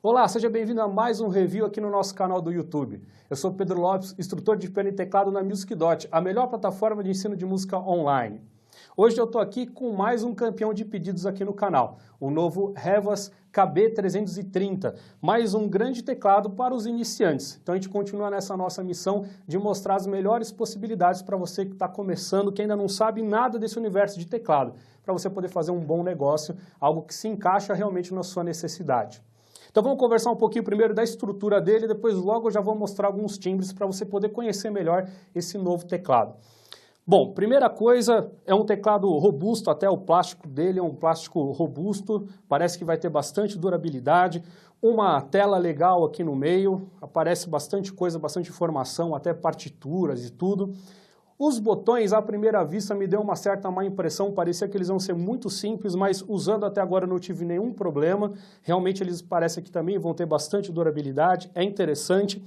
Olá, seja bem-vindo a mais um review aqui no nosso canal do YouTube. Eu sou Pedro Lopes, instrutor de piano e teclado na MusicDot, a melhor plataforma de ensino de música online. Hoje eu estou aqui com mais um campeão de pedidos aqui no canal, o novo Revas KB330, mais um grande teclado para os iniciantes. Então a gente continua nessa nossa missão de mostrar as melhores possibilidades para você que está começando, que ainda não sabe nada desse universo de teclado, para você poder fazer um bom negócio, algo que se encaixa realmente na sua necessidade. Então vamos conversar um pouquinho primeiro da estrutura dele, depois logo eu já vou mostrar alguns timbres para você poder conhecer melhor esse novo teclado. Bom, primeira coisa, é um teclado robusto, até o plástico dele é um plástico robusto, parece que vai ter bastante durabilidade, uma tela legal aqui no meio, aparece bastante coisa, bastante informação, até partituras e tudo. Os botões, à primeira vista, me deu uma certa má impressão, parecia que eles iam ser muito simples, mas usando até agora não tive nenhum problema. Realmente eles parecem que também vão ter bastante durabilidade, é interessante.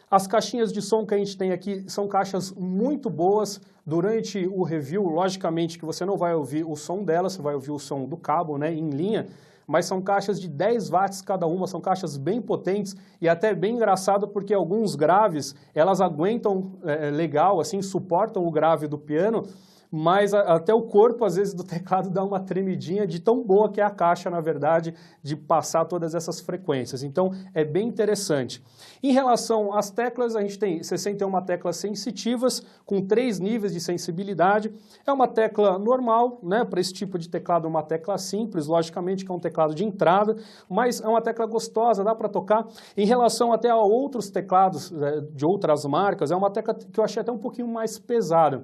As caixinhas de som que a gente tem aqui são caixas muito boas. Durante o review, logicamente que você não vai ouvir o som delas, você vai ouvir o som do cabo, né, em linha, mas são caixas de 10 watts cada uma, são caixas bem potentes e até bem engraçado porque alguns graves, elas aguentam legal, assim, suportam o grave do piano, mas até o corpo, às vezes, do teclado dá uma tremidinha de tão boa que é a caixa, na verdade, de passar todas essas frequências. Então, é bem interessante. Em relação às teclas, a gente tem 61 teclas sensitivas, com 3 níveis de sensibilidade. É uma tecla normal, né? Para esse tipo de teclado, uma tecla simples, logicamente que é um teclado de entrada, mas é uma tecla gostosa, dá para tocar. Em relação até a outros teclados de outras marcas, é uma tecla que eu achei até um pouquinho mais pesada.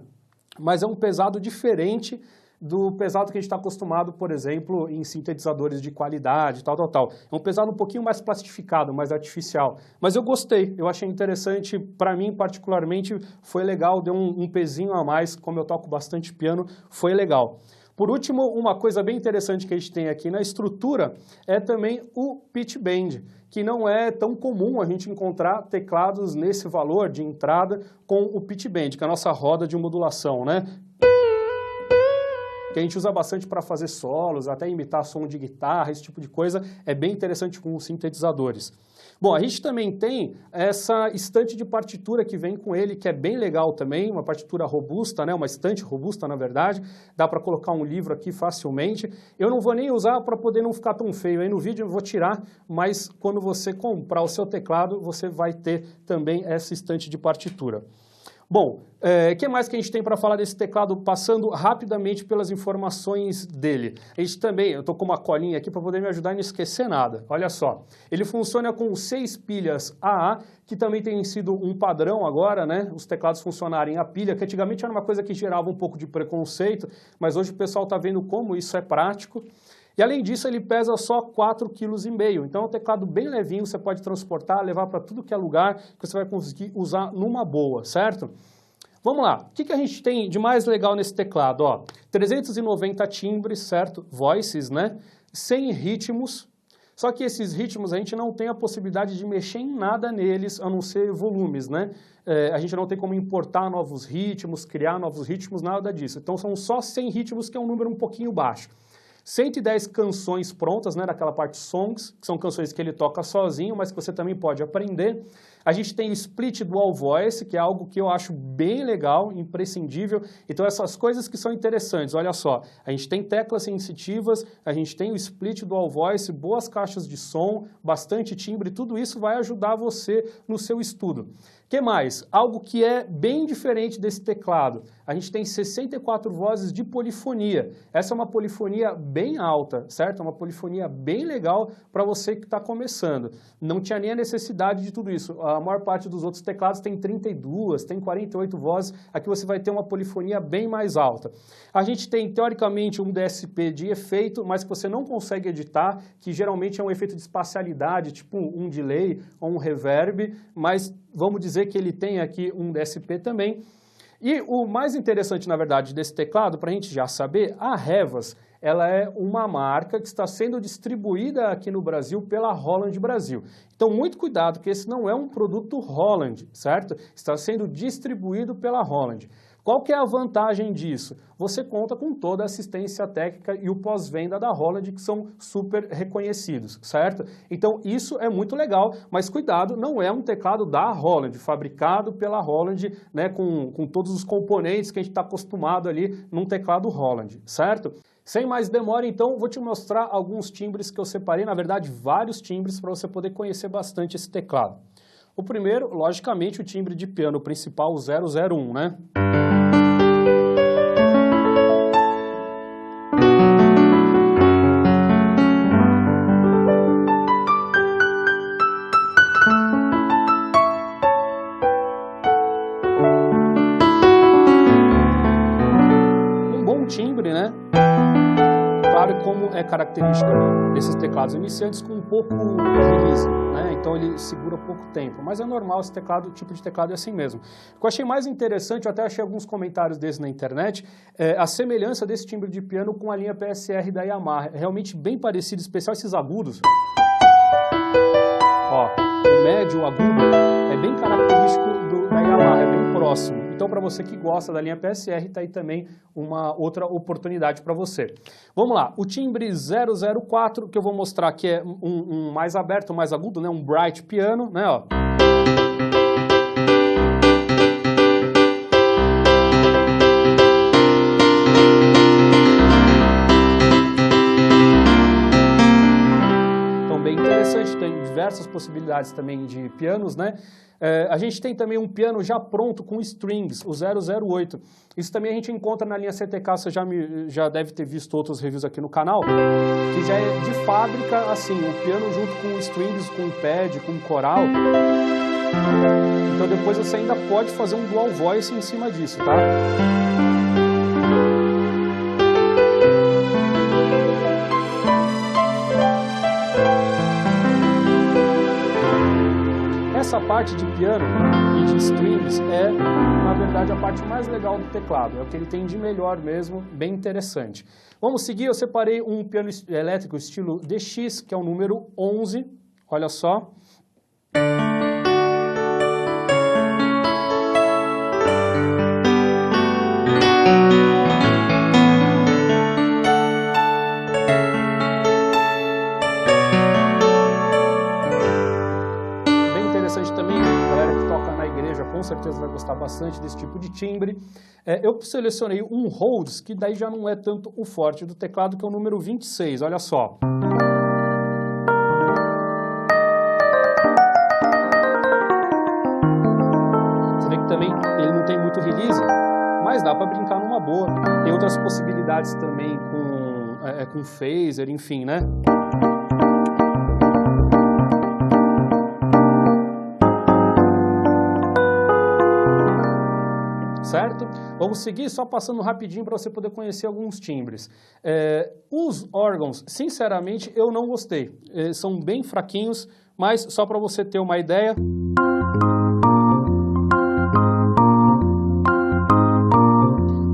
Mas é um pesado diferente do pesado que a gente está acostumado, por exemplo, em sintetizadores de qualidade, tal. É um pesado um pouquinho mais plastificado, mais artificial. Mas eu gostei, eu achei interessante, para mim particularmente foi legal, deu um pezinho a mais, como eu toco bastante piano, foi legal. Por último, uma coisa bem interessante que a gente tem aqui na estrutura é também o pitch bend, que não é tão comum a gente encontrar teclados nesse valor de entrada com o pitch bend, que é a nossa roda de modulação, né? Que a gente usa bastante para fazer solos, até imitar som de guitarra, esse tipo de coisa, é bem interessante com os sintetizadores. Bom, a gente também tem essa estante de partitura que vem com ele, que é bem legal também, uma partitura robusta, né? Uma estante robusta, na verdade, dá para colocar um livro aqui facilmente. Eu não vou nem usar para poder não ficar tão feio, aí no vídeo eu vou tirar, mas quando você comprar o seu teclado, você vai ter também essa estante de partitura. Bom, o que mais que a gente tem para falar desse teclado, passando rapidamente pelas informações dele? A gente também, eu estou com uma colinha aqui para poder me ajudar a não esquecer nada. Olha só, ele funciona com 6 pilhas AA, que também tem sido um padrão agora, né? Os teclados funcionarem a pilha, que antigamente era uma coisa que gerava um pouco de preconceito, mas hoje o pessoal está vendo como isso é prático. E além disso, ele pesa só 4,5 kg, então é um teclado bem levinho, você pode transportar, levar para tudo que é lugar, que você vai conseguir usar numa boa, certo? Vamos lá, o que a gente tem de mais legal nesse teclado? Ó, 390 timbres, certo? Voices, né? 100 ritmos, só que esses ritmos a gente não tem a possibilidade de mexer em nada neles, a não ser volumes, né? A gente não tem como importar novos ritmos, criar novos ritmos, nada disso. Então são só 100 ritmos, que é um número um pouquinho baixo. 110 canções prontas, né, daquela parte songs, que são canções que ele toca sozinho, mas que você também pode aprender. A gente tem o split dual voice, que é algo que eu acho bem legal, imprescindível. Então essas coisas que são interessantes, olha só, a gente tem teclas sensitivas, a gente tem o split dual voice, boas caixas de som, bastante timbre, tudo isso vai ajudar você no seu estudo. O que mais? Algo que é bem diferente desse teclado. A gente tem 64 vozes de polifonia. Essa é uma polifonia bem alta, certo? É uma polifonia bem legal para você que está começando. Não tinha nem a necessidade de tudo isso. A maior parte dos outros teclados tem 32, tem 48 vozes. Aqui você vai ter uma polifonia bem mais alta. A gente tem, teoricamente, um DSP de efeito, mas que você não consegue editar, que geralmente é um efeito de espacialidade, tipo um delay ou um reverb, mas vamos dizer que ele tem aqui um DSP também. E o mais interessante, na verdade, desse teclado, para a gente já saber, a Revas, ela é uma marca que está sendo distribuída aqui no Brasil pela Roland Brasil. Então, muito cuidado, que esse não é um produto Roland, certo? Está sendo distribuído pela Roland. Qual que é a vantagem disso? Você conta com toda a assistência técnica e o pós-venda da Roland, que são super reconhecidos, certo? Então isso é muito legal, mas cuidado, não é um teclado da Roland, fabricado pela Roland, né, com todos os componentes que a gente está acostumado ali num teclado Roland, certo? Sem mais demora, então, vou te mostrar alguns timbres que eu separei, na verdade, vários timbres para você poder conhecer bastante esse teclado. O primeiro, logicamente, o timbre de piano principal, o 001, né? Um bom timbre, né? Claro, como é característica desses teclados iniciantes, com um pouco de release, né? Então ele segura pouco tempo, mas é normal, esse teclado, tipo de teclado é assim mesmo. O que eu achei mais interessante, eu até achei alguns comentários desses na internet, é a semelhança desse timbre de piano com a linha PSR da Yamaha. É realmente bem parecido, especial esses agudos. Ó, o médio, o agudo, é bem característico da Yamaha, é bem próximo. Então, para você que gosta da linha PSR, está aí também uma outra oportunidade para você. Vamos lá, o timbre 004, que eu vou mostrar aqui é um mais aberto, mais agudo, né? Um bright piano, né? Ó. Então, bem interessante, tem diversas possibilidades também de pianos, né? A gente tem também um piano já pronto com strings, o 008. Isso também a gente encontra na linha CTK, você já deve ter visto outros reviews aqui no canal, que já é de fábrica, assim, o piano junto com strings, com pad, com coral. Então depois você ainda pode fazer um dual voice em cima disso, tá? Essa parte de piano e de strings é, na verdade, a parte mais legal do teclado. É o que ele tem de melhor mesmo, bem interessante. Vamos seguir, eu separei um piano elétrico estilo DX, que é o número 11, olha só. Também, a galera que toca na igreja com certeza vai gostar bastante desse tipo de timbre. Eu selecionei um Rhodes, que daí já não é tanto o forte do teclado, que é o número 26, olha só. Você vê que também ele não tem muito release, mas dá para brincar numa boa. Tem outras possibilidades também com phaser, enfim, né? Certo? Vamos seguir só passando rapidinho para você poder conhecer alguns timbres. Os órgãos, sinceramente, eu não gostei. São bem fraquinhos, mas só para você ter uma ideia.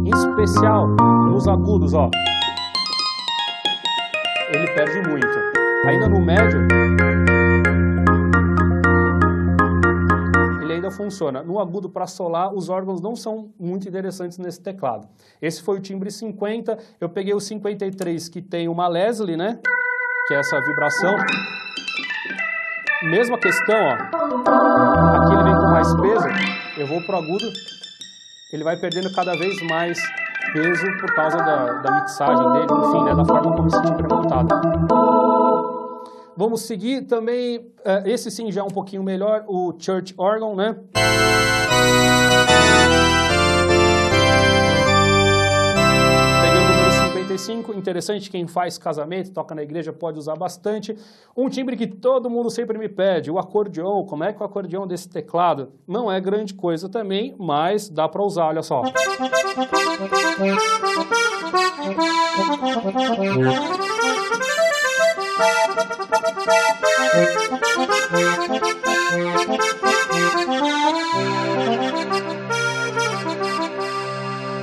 Em especial, nos agudos, ó. Ele perde muito. Ainda no médio, ainda funciona. No agudo para solar, os órgãos não são muito interessantes nesse teclado. Esse foi o timbre 50, eu peguei o 53, que tem uma Leslie, né? Que é essa vibração. Mesma questão, ó. Aqui ele vem com mais peso, eu vou pro agudo, ele vai perdendo cada vez mais peso por causa da mixagem dele, enfim, né? Da forma como esse timbre é montado. Vamos seguir também, esse sim já é um pouquinho melhor, o Church Organ, né? Peguei o número 55, interessante, quem faz casamento, toca na igreja, pode usar bastante. Um timbre que todo mundo sempre me pede, o acordeon. Como é que o acordeon desse teclado? Não é grande coisa também, mas dá para usar, olha só.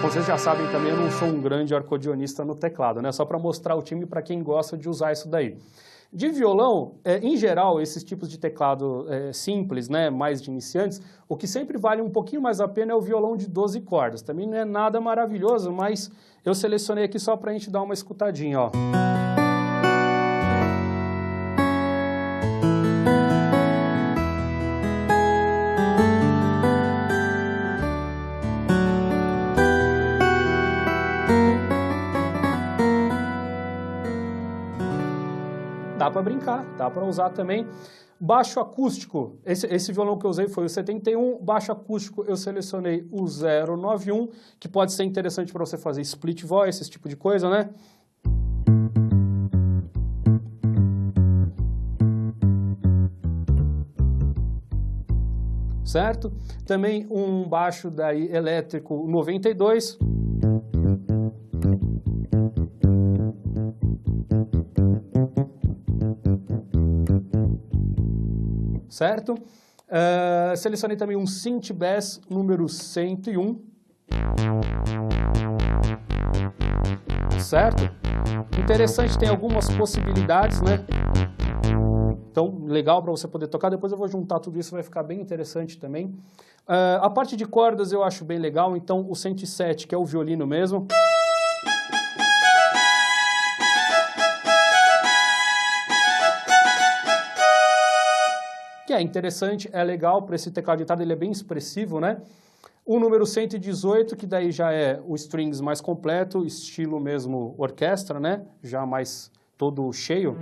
Vocês já sabem também, eu não sou um grande acordeonista no teclado, né? Só para mostrar o timbre para quem gosta de usar isso daí. De violão, em geral, esses tipos de teclado simples, né, mais de iniciantes, o que sempre vale um pouquinho mais a pena é o violão de 12 cordas. Também não é nada maravilhoso, mas eu selecionei aqui só para a gente dar uma escutadinha, ó. Dá para brincar, dá para usar também. Baixo acústico, esse violão que eu usei foi o 71, baixo acústico eu selecionei o 091, que pode ser interessante para você fazer split voice, esse tipo de coisa, né? Certo? Também um baixo daí elétrico 92. Certo? Selecionei também um Synth Bass número 101. Certo? Interessante, tem algumas possibilidades, né? Então, legal para você poder tocar. Depois eu vou juntar tudo isso, vai ficar bem interessante também. A parte de cordas eu acho bem legal, então o 107, que é o violino mesmo. Que é interessante, é legal para esse teclado de entrada, ele é bem expressivo, né? O número 118, que daí já é o strings mais completo, estilo mesmo orquestra, né? Já mais todo cheio.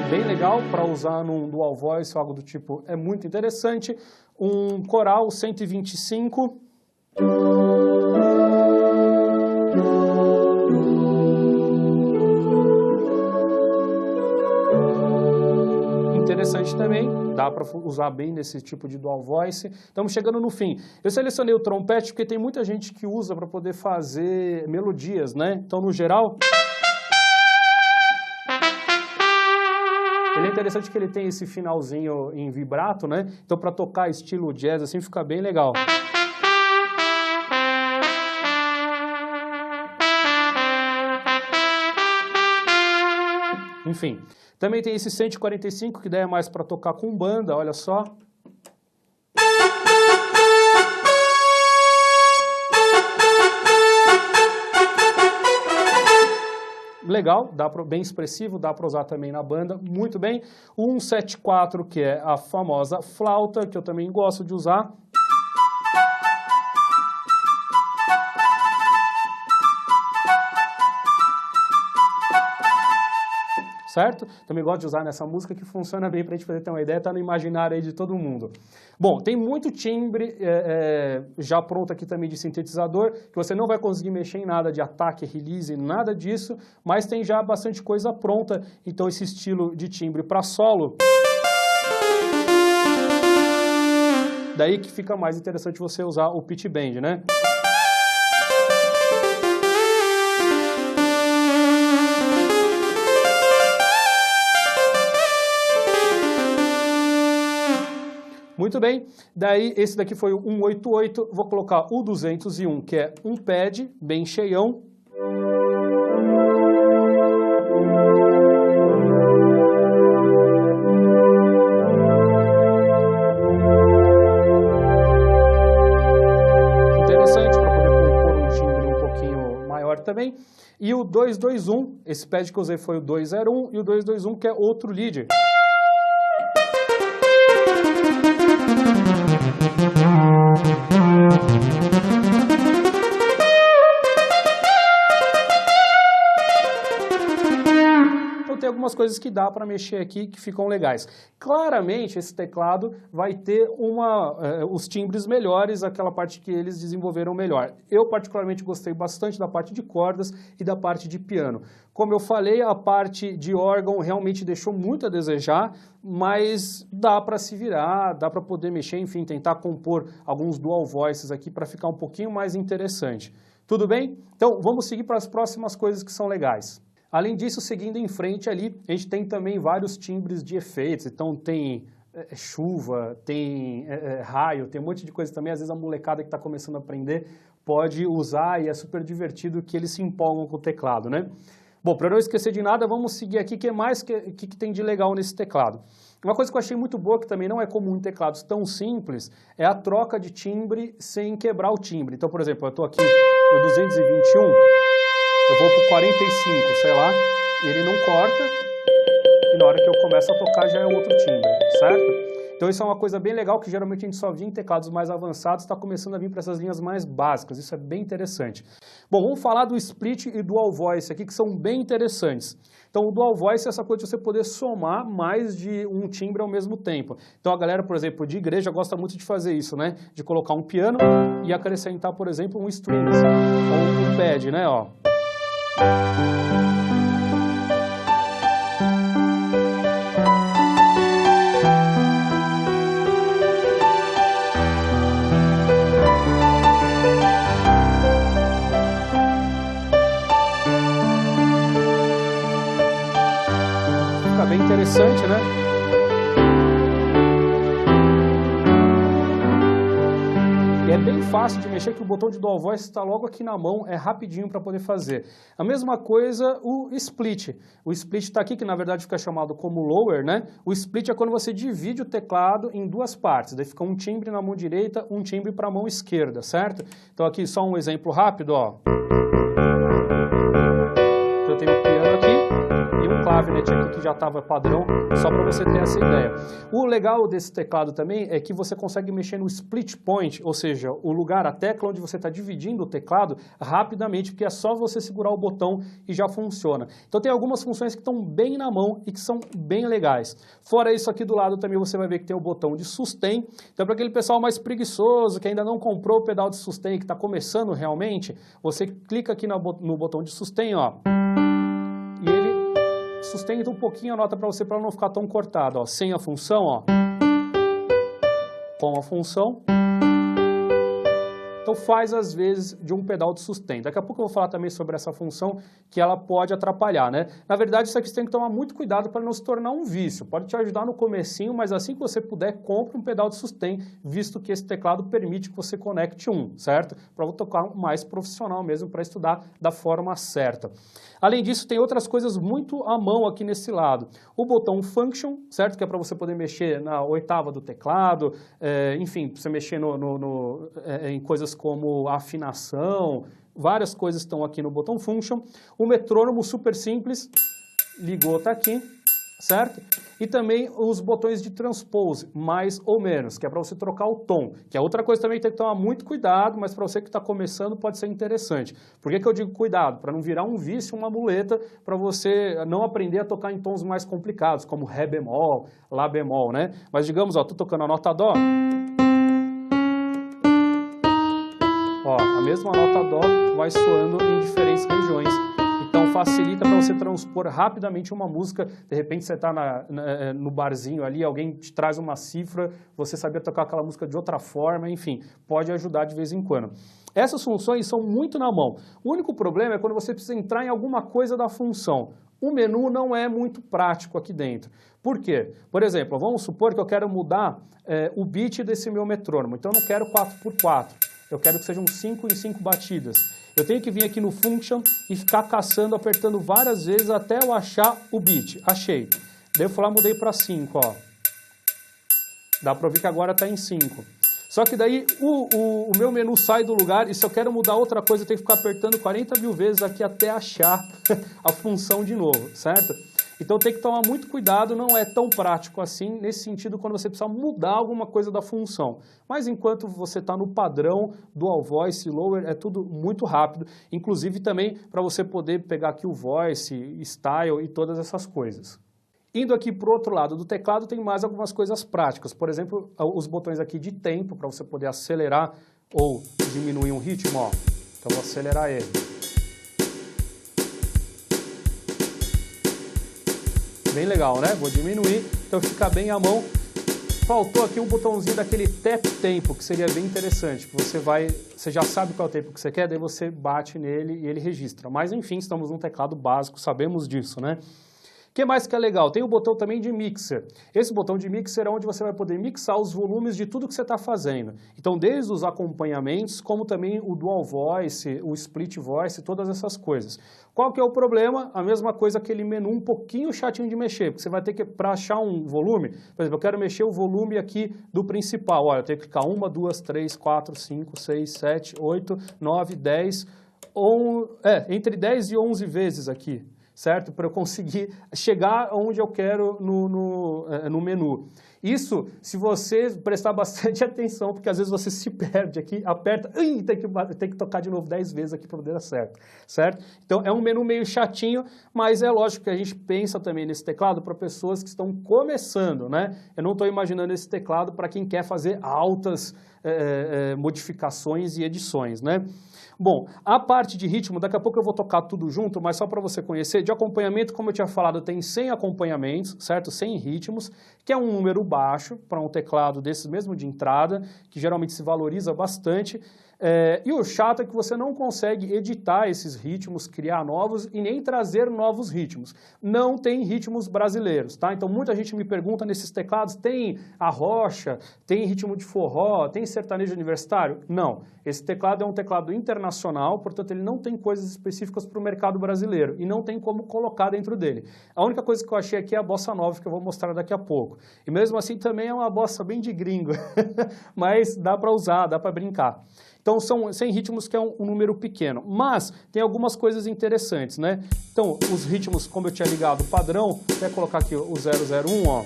Bem legal para usar num dual voice ou algo do tipo, é muito interessante. Um coral 125. Interessante também, dá para usar bem nesse tipo de dual voice. Estamos chegando no fim. Eu selecionei o trompete porque tem muita gente que usa para poder fazer melodias, né? Então, no geral... Ele é interessante que ele tem esse finalzinho em vibrato, né? Então, para tocar estilo jazz, assim, fica bem legal. Enfim, também tem esse 145, que daí é mais para tocar com banda, olha só. Legal, bem expressivo, dá para usar também na banda, muito bem. O 174, que é a famosa flauta, que eu também gosto de usar. Certo? Também gosto de usar nessa música que funciona bem para a gente poder ter uma ideia, tá no imaginário aí de todo mundo. Bom, tem muito timbre já pronto aqui também de sintetizador, que você não vai conseguir mexer em nada de ataque, release, nada disso, mas tem já bastante coisa pronta, então esse estilo de timbre para solo, daí que fica mais interessante você usar o pitch bend, né? Muito bem, daí esse daqui foi o 188, vou colocar o 201, que é um pad bem cheião. Interessante para poder compor um timbre um pouquinho maior também. E o 221, esse pad que eu usei foi o 201 e o 221 que é outro lead. Então tem algumas coisas que dá para mexer aqui que ficam legais. Claramente esse teclado vai ter os timbres melhores, aquela parte que eles desenvolveram melhor. Eu particularmente gostei bastante da parte de cordas e da parte de piano. Como eu falei, a parte de órgão realmente deixou muito a desejar, mas dá para se virar, dá para poder mexer, enfim, tentar compor alguns dual voices aqui para ficar um pouquinho mais interessante. Tudo bem? Então vamos seguir para as próximas coisas que são legais. Além disso, seguindo em frente ali, a gente tem também vários timbres de efeitos, então tem chuva, tem raio, tem um monte de coisa também, às vezes a molecada que está começando a aprender pode usar e é super divertido que eles se empolgam com o teclado, né? Bom, para não esquecer de nada, vamos seguir aqui, o que mais que tem de legal nesse teclado? Uma coisa que eu achei muito boa, que também não é comum em teclados tão simples, é a troca de timbre sem quebrar o timbre. Então, por exemplo, eu estou aqui no 221, eu vou para o 45, sei lá, e ele não corta, e na hora que eu começo a tocar já é outro timbre, certo? Então isso é uma coisa bem legal que geralmente a gente só via em teclados mais avançados, está começando a vir para essas linhas mais básicas, isso é bem interessante. Bom, vamos falar do split e dual voice aqui, que são bem interessantes. Então o dual voice é essa coisa de você poder somar mais de um timbre ao mesmo tempo. Então a galera, por exemplo, de igreja gosta muito de fazer isso, né? De colocar um piano e acrescentar, por exemplo, um strings, ou um pad, né? Ó. Bem interessante, né? E é bem fácil de mexer, que o botão de dual voice está logo aqui na mão, é rapidinho para poder fazer. A mesma coisa o split. O split está aqui, que na verdade fica chamado como lower, né? O split é quando você divide o teclado em duas partes. Daí fica um timbre na mão direita, um timbre para a mão esquerda, certo? Então aqui só um exemplo rápido, ó. Eu tenho o piano aqui. Clavinet aqui que já estava padrão, só para você ter essa ideia. O legal desse teclado também é que você consegue mexer no split point, ou seja, o lugar, a tecla onde você está dividindo o teclado rapidamente, porque é só você segurar o botão e já funciona. Então tem algumas funções que estão bem na mão e que são bem legais. Fora isso, aqui do lado também você vai ver que tem o botão de sustain. Então para aquele pessoal mais preguiçoso, que ainda não comprou o pedal de sustain, que está começando realmente, você clica aqui no botão de sustain, ó, e ele sustenta um pouquinho a nota para você, para não ficar tão cortado, ó, sem a função, ó, com a função. Então faz às vezes de um pedal de sustain. Daqui a pouco eu vou falar também sobre essa função que ela pode atrapalhar, né? Na verdade isso aqui você tem que tomar muito cuidado para não se tornar um vício. Pode te ajudar no comecinho, mas assim que você puder, compre um pedal de sustain, visto que esse teclado permite que você conecte um, certo? Para tocar mais profissional mesmo, para estudar da forma certa. Além disso, tem outras coisas muito à mão aqui nesse lado. O botão Function, certo? Que é para você poder mexer na oitava do teclado, enfim, você mexer em coisas como afinação, várias coisas estão aqui no botão Function. O metrônomo super simples, ligou, tá aqui, certo? E também os botões de transpose, mais ou menos, que é para você trocar o tom, que é outra coisa também que tem que tomar muito cuidado, mas para você que está começando pode ser interessante. Por que eu digo cuidado? Para não virar um vício, uma muleta, para você não aprender a tocar em tons mais complicados, como Ré bemol, Lá bemol, né? Mas digamos, ó, tô tocando a nota Dó, ó, a mesma nota Dó vai soando em diferentes regiões. Então facilita para você transpor rapidamente uma música. De repente você está no barzinho ali, alguém te traz uma cifra, você sabia tocar aquela música de outra forma, enfim, pode ajudar de vez em quando. Essas funções são muito na mão. O único problema é quando você precisa entrar em alguma coisa da função. O menu não é muito prático aqui dentro. Por quê? Por exemplo, vamos supor que eu quero mudar o beat desse meu metrônomo. Então eu não quero 4x4, eu quero que sejam 5 em 5 batidas. Eu tenho que vir aqui no Function e ficar caçando, apertando várias vezes até eu achar o beat. Achei. Daí eu fui lá, mudei para 5, ó. Dá para ouvir que agora está em 5. Só que daí o meu menu sai do lugar e se eu quero mudar outra coisa, eu tenho que ficar apertando 40 mil vezes aqui até achar a função de novo, certo? Então tem que tomar muito cuidado, não é tão prático assim, nesse sentido, quando você precisa mudar alguma coisa da função. Mas enquanto você está no padrão dual voice, lower, é tudo muito rápido, inclusive também para você poder pegar aqui o voice, style e todas essas coisas. Indo aqui para o outro lado do teclado, tem mais algumas coisas práticas. Por exemplo, os botões aqui de tempo, para você poder acelerar ou diminuir um ritmo, ó. Então vou acelerar ele. Bem legal, né? Vou diminuir, então fica bem à mão. faltou aqui um botãozinho daquele tap tempo, que seria bem interessante, que você já sabe qual é o tempo que você quer, daí você bate nele e ele registra. Mas enfim, estamos num teclado básico, sabemos disso, né? O que mais que é legal? Tem o botão também de mixer. Esse botão de mixer é onde você vai poder mixar os volumes de tudo que você está fazendo. Então, desde os acompanhamentos, como também o dual voice, o split voice, todas essas coisas. Qual que é o problema? A mesma coisa, aquele menu um pouquinho chatinho de mexer, porque você vai ter que, para achar um volume, por exemplo, eu quero mexer o volume aqui do principal. Olha, eu tenho que clicar 1, 2, 3, 4, 5, 6, 7, 8, 9, 10, entre 10 e 11 vezes aqui, certo? Para eu conseguir chegar onde eu quero no menu. Isso, se você prestar bastante atenção, porque às vezes você se perde aqui, aperta, tem que tocar de novo 10 vezes aqui para poder dar certo? Então é um menu meio chatinho, mas é lógico que a gente pensa também nesse teclado para pessoas que estão começando, né? Eu não estou imaginando esse teclado para quem quer fazer altas modificações e edições, né? Bom, a parte de ritmo, daqui a pouco eu vou tocar tudo junto, mas só para você conhecer, de acompanhamento, como eu tinha falado, tem 100 acompanhamentos, certo? 100 ritmos, que é um número baixo para um teclado desses mesmo de entrada, que geralmente se valoriza bastante. E o chato é que você não consegue editar esses ritmos, criar novos e nem trazer novos ritmos. Não tem ritmos brasileiros, tá? Então muita gente me pergunta nesses teclados, tem arrocha, tem ritmo de forró, tem sertanejo universitário? Não. Esse teclado é um teclado internacional, portanto ele não tem coisas específicas para o mercado brasileiro e não tem como colocar dentro dele. A única coisa que eu achei aqui é a bossa nova, que eu vou mostrar daqui a pouco. E mesmo assim também é uma bossa bem de gringo, mas dá para usar, dá para brincar. Então, são 100 ritmos, que é um número pequeno. Mas tem algumas coisas interessantes, né? Então, os ritmos, como eu tinha ligado, padrão, vou colocar aqui o 001, ó.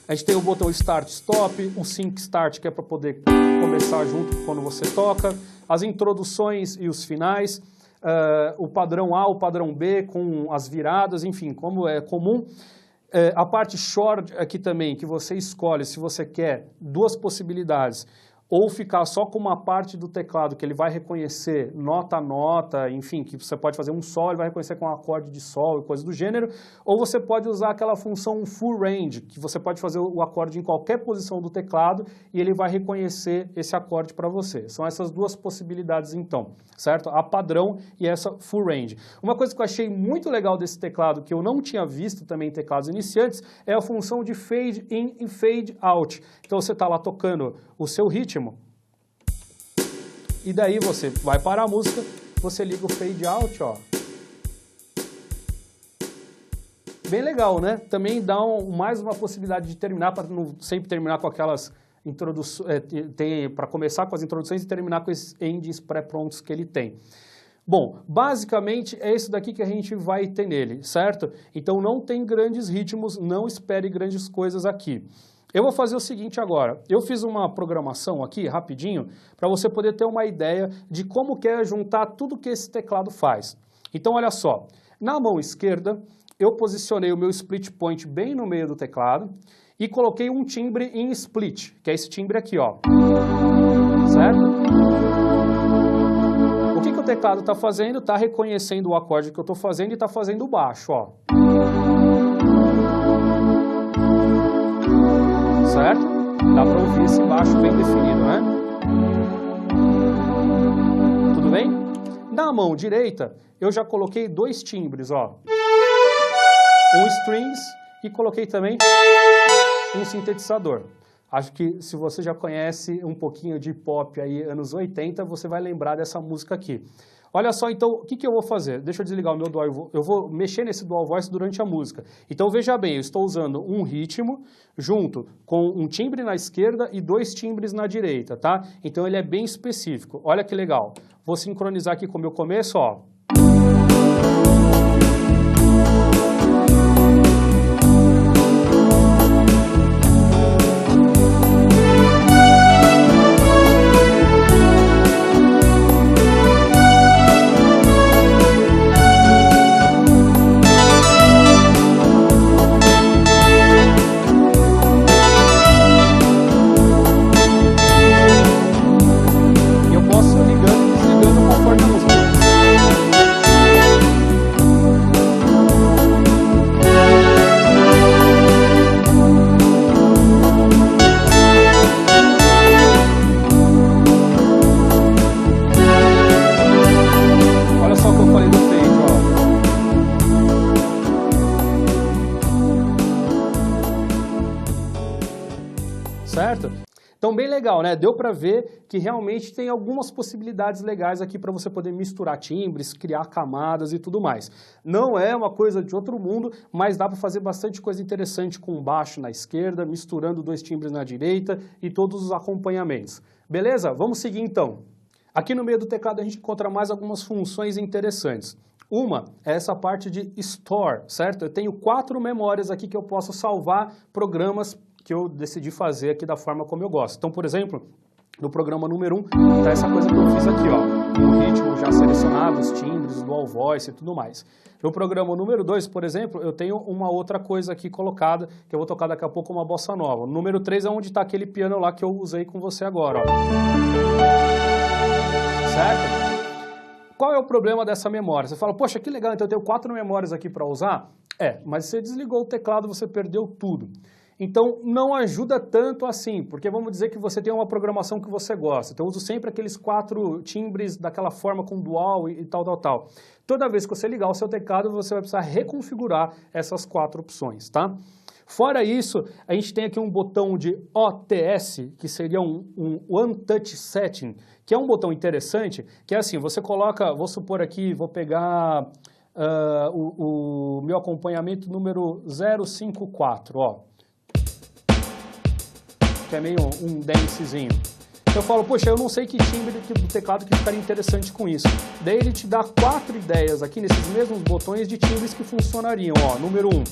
A gente tem o botão Start Stop, o Sync Start, que é para poder começar junto quando você toca, as introduções e os finais, o padrão A, o padrão B, com as viradas, enfim, como é comum. A parte Short aqui também, que você escolhe se você quer duas possibilidades, ou ficar só com uma parte do teclado que ele vai reconhecer nota a nota, enfim, que você pode fazer um sol, ele vai reconhecer com um acorde de sol e coisa do gênero, ou você pode usar aquela função full range, que você pode fazer o acorde em qualquer posição do teclado e ele vai reconhecer esse acorde para você. São essas duas possibilidades então, certo? A padrão e essa full range. Uma coisa que eu achei muito legal desse teclado, que eu não tinha visto também em teclados iniciantes, é a função de fade in e fade out. Então você está lá tocando o seu ritmo, e daí você vai parar a música, você liga o fade out, ó. Bem legal, né? Também dá mais uma possibilidade de terminar, para não sempre terminar com aquelas introduções, para começar com as introduções e terminar com esses endings pré-prontos que ele tem. Bom, basicamente é isso daqui que a gente vai ter nele, certo? Então não tem grandes ritmos, não espere grandes coisas aqui. Eu vou fazer o seguinte agora, eu fiz uma programação aqui, rapidinho, para você poder ter uma ideia de como que é juntar tudo que esse teclado faz. Então, olha só, na mão esquerda, eu posicionei o meu split point bem no meio do teclado e coloquei um timbre em split, que é esse timbre aqui, ó. Certo? O que o teclado está fazendo? Está reconhecendo o acorde que eu estou fazendo e está fazendo o baixo, ó. Certo? Dá para ouvir esse baixo bem definido, né? Tudo bem? Na mão direita, eu já coloquei dois timbres, ó. Um strings e coloquei também um sintetizador. Acho que se você já conhece um pouquinho de pop aí, anos 80, você vai lembrar dessa música aqui. Olha só, então, o que eu vou fazer? Deixa eu desligar o meu dual, eu vou mexer nesse dual voice durante a música. Então, veja bem, eu estou usando um ritmo junto com um timbre na esquerda e dois timbres na direita, tá? Então, ele é bem específico. Olha que legal. Vou sincronizar aqui com o meu começo, ó. Conforme a música. Então, bem legal, né? Deu para ver que realmente tem algumas possibilidades legais aqui para você poder misturar timbres, criar camadas e tudo mais. Não é uma coisa de outro mundo, mas dá para fazer bastante coisa interessante com baixo na esquerda, misturando 2 timbres na direita e todos os acompanhamentos. Beleza? Vamos seguir então. Aqui no meio do teclado a gente encontra mais algumas funções interessantes. Uma é essa parte de Store, certo? Eu tenho 4 memórias aqui que eu posso salvar programas que eu decidi fazer aqui da forma como eu gosto. Então, por exemplo, no programa número 1, tá essa coisa que eu fiz aqui, ó. O ritmo já selecionado, os timbres, o dual voice e tudo mais. No programa número 2, por exemplo, eu tenho uma outra coisa aqui colocada, que eu vou tocar daqui a pouco, uma bossa nova. O número 3 é onde está aquele piano lá que eu usei com você agora, ó. Certo? Qual é o problema dessa memória? Você fala, poxa, que legal, então eu tenho 4 memórias aqui para usar? Mas você desligou o teclado, você perdeu tudo. Então, não ajuda tanto assim, porque vamos dizer que você tem uma programação que você gosta. Então, eu uso sempre aqueles 4 timbres daquela forma com dual e tal. Toda vez que você ligar o seu teclado, você vai precisar reconfigurar essas 4 opções, tá? Fora isso, a gente tem aqui um botão de OTS, que seria um One Touch Setting, que é um botão interessante, que é assim, você coloca, vou supor aqui, vou pegar o meu acompanhamento número 054, ó, que é meio um dancezinho. Eu falo, poxa, eu não sei que timbre do teclado que ficaria interessante com isso. Daí ele te dá 4 ideias aqui nesses mesmos botões de timbres que funcionariam, ó, número 1.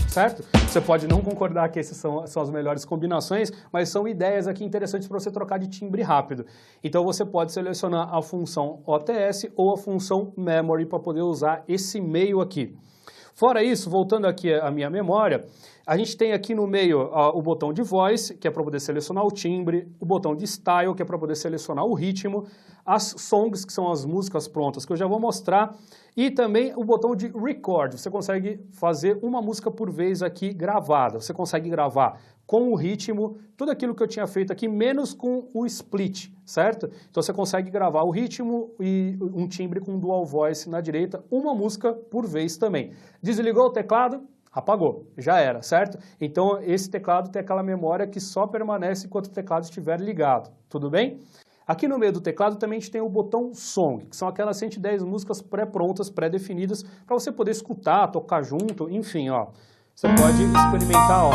Certo? Você pode não concordar que essas são as melhores combinações, mas são ideias aqui interessantes para você trocar de timbre rápido. Então você pode selecionar a função OTS ou a função Memory para poder usar esse meio aqui. Fora isso, voltando aqui à minha memória, a gente tem aqui no meio o botão de Voice, que é para poder selecionar o timbre, o botão de Style, que é para poder selecionar o ritmo, as Songs, que são as músicas prontas, que eu já vou mostrar, e também o botão de Record. Você consegue fazer uma música por vez aqui gravada. Você consegue gravar com o ritmo, tudo aquilo que eu tinha feito aqui, menos com o split, certo? Então você consegue gravar o ritmo e um timbre com dual voice na direita, uma música por vez também. Desligou o teclado? Apagou, já era, certo? Então esse teclado tem aquela memória que só permanece enquanto o teclado estiver ligado, tudo bem? Aqui no meio do teclado também a gente tem o botão Song, que são aquelas 110 músicas pré-prontas, pré-definidas, para você poder escutar, tocar junto, enfim, ó. Você pode experimentar, ó.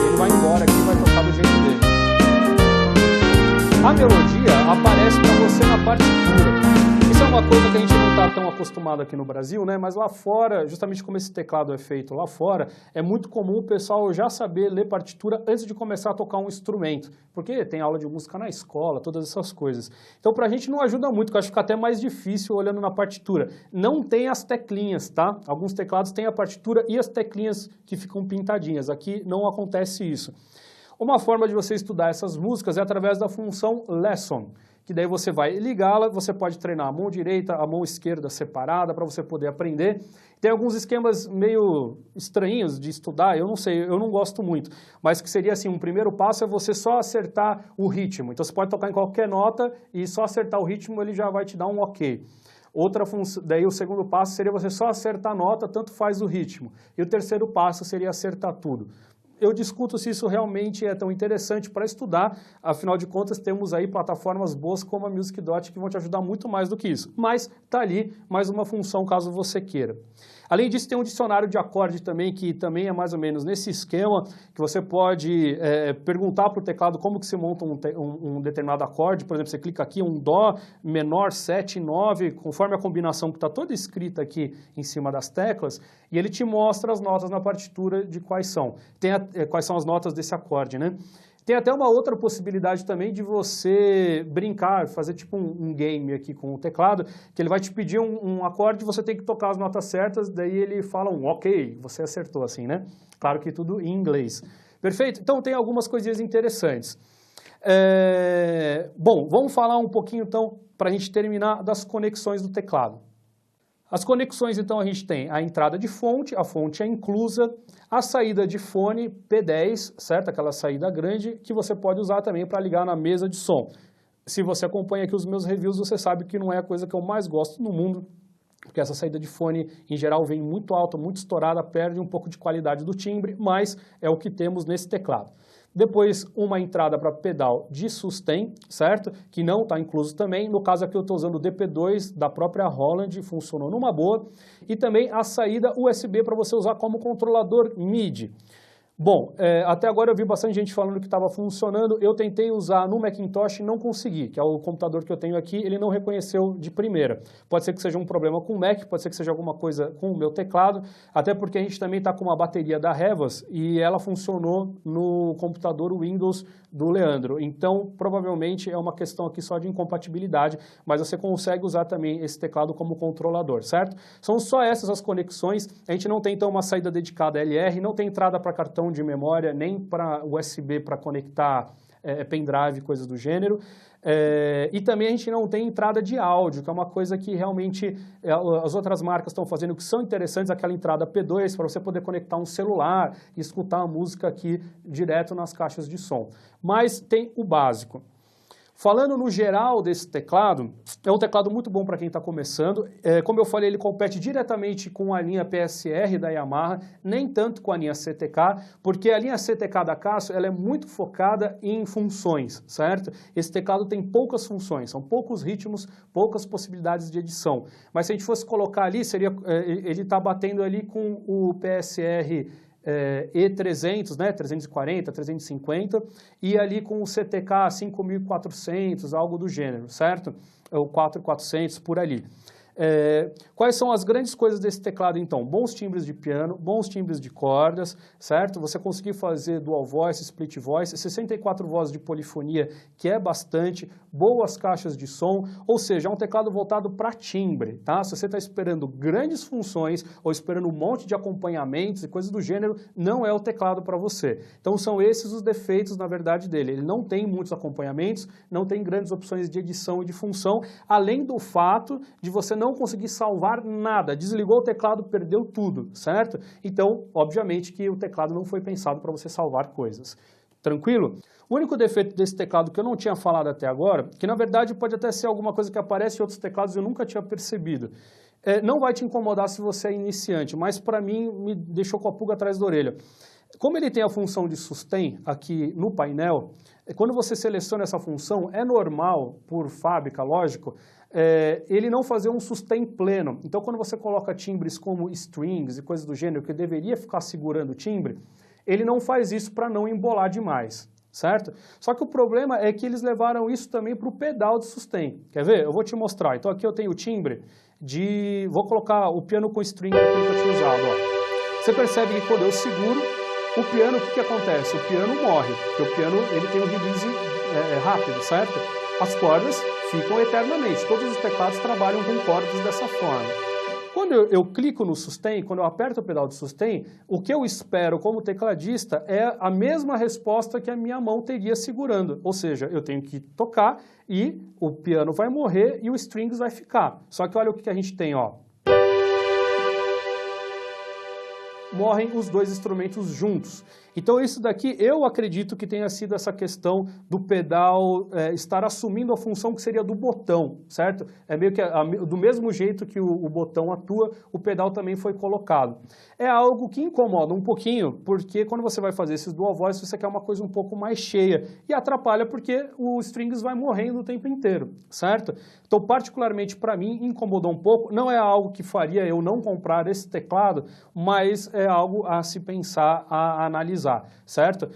Ele vai embora aqui e vai tocar do jeito dele. A melodia aparece para você na partitura. Isso é uma coisa que a gente não está tão acostumado aqui no Brasil, né? Mas lá fora, justamente como esse teclado é feito lá fora, é muito comum o pessoal já saber ler partitura antes de começar a tocar um instrumento, porque tem aula de música na escola, todas essas coisas. Então, pra gente não ajuda muito, porque eu acho que fica até mais difícil olhando na partitura. Não tem as teclinhas, tá? Alguns teclados têm a partitura e as teclinhas que ficam pintadinhas. Aqui não acontece isso. Uma forma de você estudar essas músicas é através da função Lesson, que daí você vai ligá-la, você pode treinar a mão direita, a mão esquerda separada para você poder aprender. Tem alguns esquemas meio estranhos de estudar, eu não sei, eu não gosto muito, mas que seria assim, um primeiro passo é você só acertar o ritmo. Então você pode tocar em qualquer nota e só acertar o ritmo ele já vai te dar um ok. Outra função, daí o segundo passo seria você só acertar a nota, tanto faz o ritmo. E o terceiro passo seria acertar tudo. Eu discuto se isso realmente é tão interessante para estudar, afinal de contas temos aí plataformas boas como a Music.ly que vão te ajudar muito mais do que isso, mas está ali mais uma função caso você queira. Além disso tem um dicionário de acorde também, que também é mais ou menos nesse esquema, que você pode perguntar para o teclado como que se monta um determinado acorde, por exemplo, você clica aqui, um Dó menor 7, 9, conforme a combinação que está toda escrita aqui em cima das teclas, e ele te mostra as notas na partitura de quais são. Quais são as notas desse acorde, né? Tem até uma outra possibilidade também de você brincar, fazer tipo um game aqui com o teclado, que ele vai te pedir um acorde, você tem que tocar as notas certas, daí ele fala ok, você acertou assim, né? Claro que tudo em inglês. Perfeito? Então tem algumas coisinhas interessantes. Bom, vamos falar um pouquinho então, para a gente terminar, das conexões do teclado. As conexões, então, a gente tem a entrada de fonte, a fonte é inclusa, a saída de fone P10, certo? Aquela saída grande que você pode usar também para ligar na mesa de som. Se você acompanha aqui os meus reviews, você sabe que não é a coisa que eu mais gosto no mundo, porque essa saída de fone, em geral, vem muito alta, muito estourada, perde um pouco de qualidade do timbre, mas é o que temos nesse teclado. Depois, uma entrada para pedal de sustain, certo? Que não está incluso também. No caso aqui eu estou usando o DP2 da própria Roland, funcionou numa boa. E também a saída USB para você usar como controlador MIDI. Bom, até agora eu vi bastante gente falando que estava funcionando, eu tentei usar no Macintosh e não consegui, que é o computador que eu tenho aqui, ele não reconheceu de primeira. Pode ser que seja um problema com o Mac, pode ser que seja alguma coisa com o meu teclado, até porque a gente também está com uma bateria da Revas e ela funcionou no computador Windows do Leandro. Então, provavelmente é uma questão aqui só de incompatibilidade, mas você consegue usar também esse teclado como controlador, certo? São só essas as conexões, a gente não tem então uma saída dedicada a LR, não tem entrada para cartão de memória, nem para USB para conectar pendrive, coisas do gênero. E também a gente não tem entrada de áudio, que é uma coisa que realmente as outras marcas estão fazendo, que são interessantes, aquela entrada P2, para você poder conectar um celular e escutar a música aqui direto nas caixas de som. Mas tem o básico. Falando no geral desse teclado, é um teclado muito bom para quem está começando. Como eu falei, ele compete diretamente com a linha PSR da Yamaha, nem tanto com a linha CTK, porque a linha CTK da Casio ela é muito focada em funções, certo? Esse teclado tem poucas funções, são poucos ritmos, poucas possibilidades de edição. Mas se a gente fosse colocar ali, ele está batendo ali com o PSR E300, né, 340, 350, e ali com o CTK 5400, algo do gênero, certo? Ou 4400, por ali. Quais são as grandes coisas desse teclado, então? Bons timbres de piano, bons timbres de cordas, certo? Você conseguir fazer dual voice, split voice, 64 vozes de polifonia, que é bastante, boas caixas de som, ou seja, é um teclado voltado para timbre, tá? Se você está esperando grandes funções ou esperando um monte de acompanhamentos e coisas do gênero, não é o teclado para você. Então são esses os defeitos, na verdade, dele. Ele não tem muitos acompanhamentos, não tem grandes opções de edição e de função, além do fato de você não conseguir salvar nada. Desligou o teclado, perdeu tudo, certo? Então, obviamente que o teclado não foi pensado para você salvar coisas. Tranquilo? O único defeito desse teclado que eu não tinha falado até agora, que na verdade pode até ser alguma coisa que aparece em outros teclados e eu nunca tinha percebido. Não vai te incomodar se você é iniciante, mas para mim me deixou com a pulga atrás da orelha. Como ele tem a função de sustain aqui no painel, quando você seleciona essa função, é normal, por fábrica, lógico, ele não fazer um sustain pleno. Então, quando você coloca timbres como strings e coisas do gênero, que deveria ficar segurando o timbre, ele não faz isso para não embolar demais, certo? Só que o problema é que eles levaram isso também para o pedal de sustain. Quer ver? Eu vou te mostrar. Então, aqui eu tenho o timbre de... Vou colocar o piano com string aqui que eu tinha usado. Ó. Você percebe que quando eu seguro, o piano, o que acontece? O piano morre, porque o piano ele tem um release rápido, certo? As cordas ficam eternamente, todos os teclados trabalham com cordas dessa forma. Quando eu clico no sustain, quando eu aperto o pedal de sustain, o que eu espero como tecladista é a mesma resposta que a minha mão teria segurando, ou seja, eu tenho que tocar e o piano vai morrer e o strings vai ficar. Só que olha o que a gente tem, ó. Morrem os dois instrumentos juntos. Então isso daqui eu acredito que tenha sido essa questão do pedal estar assumindo a função que seria do botão, certo? É meio que do mesmo jeito que o botão atua, o pedal também foi colocado. É algo que incomoda um pouquinho, porque quando você vai fazer esses dual voice, você quer uma coisa um pouco mais cheia e atrapalha porque o strings vai morrendo o tempo inteiro, certo? Então particularmente para mim incomodou um pouco, não é algo que faria eu não comprar esse teclado, mas é algo a se pensar, a analisar. Certo?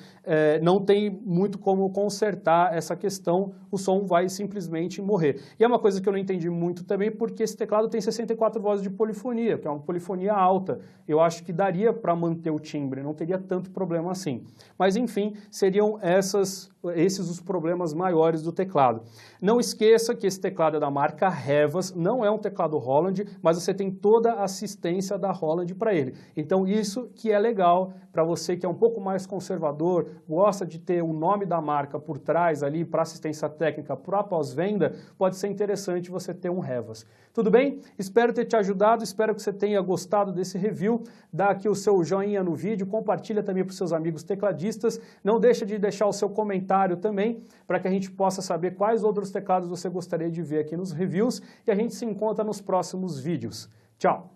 Não tem muito como consertar essa questão, o som vai simplesmente morrer. E é uma coisa que eu não entendi muito também, porque esse teclado tem 64 vozes de polifonia, que é uma polifonia alta. Eu acho que daria para manter o timbre, não teria tanto problema assim. Mas enfim, seriam essas esses os problemas maiores do teclado. Não esqueça que esse teclado é da marca Revas, não é um teclado Holland, mas você tem toda a assistência da Holland para ele. Então isso que é legal para você que é um pouco mais conservador, gosta de ter o nome da marca por trás ali para assistência técnica, para pós-venda, pode ser interessante você ter um Revas. Tudo bem? Espero ter te ajudado, espero que você tenha gostado desse review. Dá aqui o seu joinha no vídeo, compartilha também para os seus amigos tecladistas. Não deixa de deixar o seu comentário também, para que a gente possa saber quais outros teclados você gostaria de ver aqui nos reviews. E a gente se encontra nos próximos vídeos. Tchau!